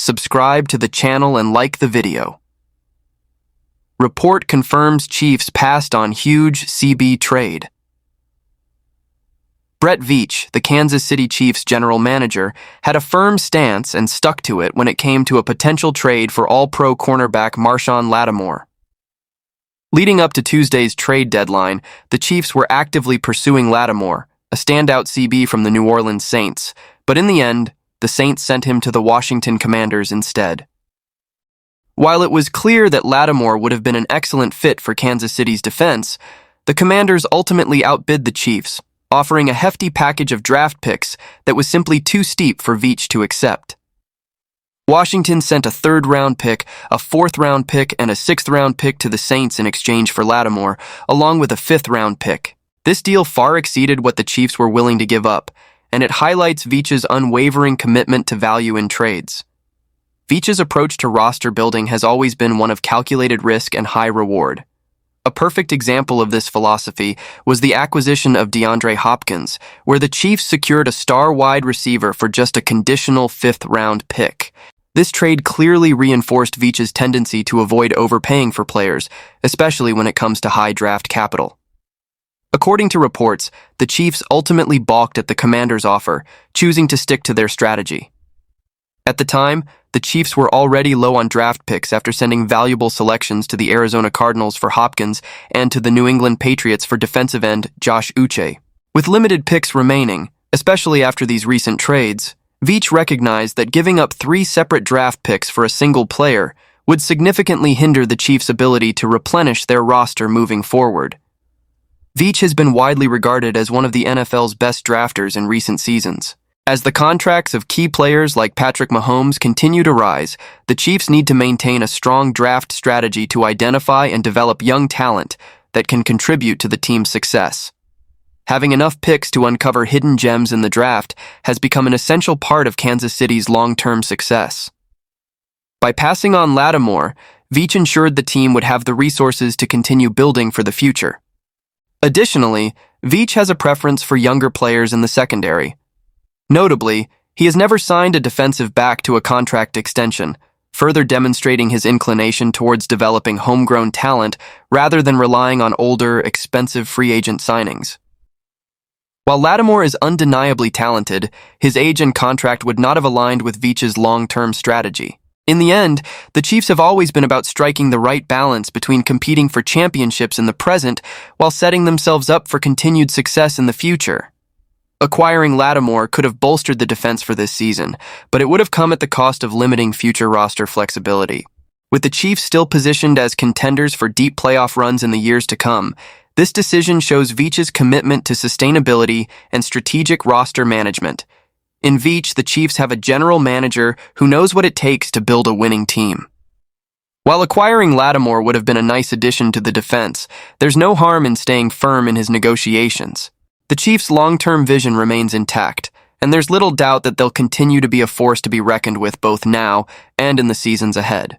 subscribe to the channel and like the video. Report confirms Chiefs passed on huge CB trade. Brett Veach, the Kansas City Chiefs general manager, had a firm stance and stuck to it when it came to a potential trade for All-Pro cornerback Marshon Lattimore. Leading up to Tuesday's trade deadline, the Chiefs were actively pursuing Lattimore, a standout CB from the New Orleans Saints, but in the end, the Saints sent him to the Washington Commanders instead. While it was clear that Lattimore would have been an excellent fit for Kansas City's defense, the Commanders ultimately outbid the Chiefs, offering a hefty package of draft picks that was simply too steep for Veach to accept. Washington sent a third-round pick, a fourth-round pick, and a sixth-round pick to the Saints in exchange for Lattimore, along with a fifth-round pick. This deal far exceeded what the Chiefs were willing to give up, and it highlights Veach's unwavering commitment to value in trades. Veach's approach to roster building has always been one of calculated risk and high reward. A perfect example of this philosophy was the acquisition of DeAndre Hopkins, where the Chiefs secured a star wide receiver for just a conditional fifth-round pick. This trade clearly reinforced Veach's tendency to avoid overpaying for players, especially when it comes to high draft capital. According to reports, the Chiefs ultimately balked at the Commanders' offer, choosing to stick to their strategy. At the time, the Chiefs were already low on draft picks after sending valuable selections to the Arizona Cardinals for Hopkins and to the New England Patriots for defensive end Josh Uche. With limited picks remaining, especially after these recent trades, Veach recognized that giving up 3 separate draft picks for a single player would significantly hinder the Chiefs' ability to replenish their roster moving forward. Veach has been widely regarded as one of the NFL's best drafters in recent seasons. As the contracts of key players like Patrick Mahomes continue to rise, the Chiefs need to maintain a strong draft strategy to identify and develop young talent that can contribute to the team's success. Having enough picks to uncover hidden gems in the draft has become an essential part of Kansas City's long-term success. By passing on Lattimore, Veach ensured the team would have the resources to continue building for the future. Additionally, Veach has a preference for younger players in the secondary. Notably, he has never signed a defensive back to a contract extension, further demonstrating his inclination towards developing homegrown talent rather than relying on older, expensive free agent signings. While Lattimore is undeniably talented, his age and contract would not have aligned with Veach's long-term strategy. In the end, the Chiefs have always been about striking the right balance between competing for championships in the present while setting themselves up for continued success in the future. Acquiring Lattimore could have bolstered the defense for this season, but it would have come at the cost of limiting future roster flexibility. With the Chiefs still positioned as contenders for deep playoff runs in the years to come, this decision shows Veach's commitment to sustainability and strategic roster management. In Veach, the Chiefs have a general manager who knows what it takes to build a winning team. While acquiring Lattimore would have been a nice addition to the defense, there's no harm in staying firm in his negotiations. The Chiefs' long-term vision remains intact, and there's little doubt that they'll continue to be a force to be reckoned with both now and in the seasons ahead.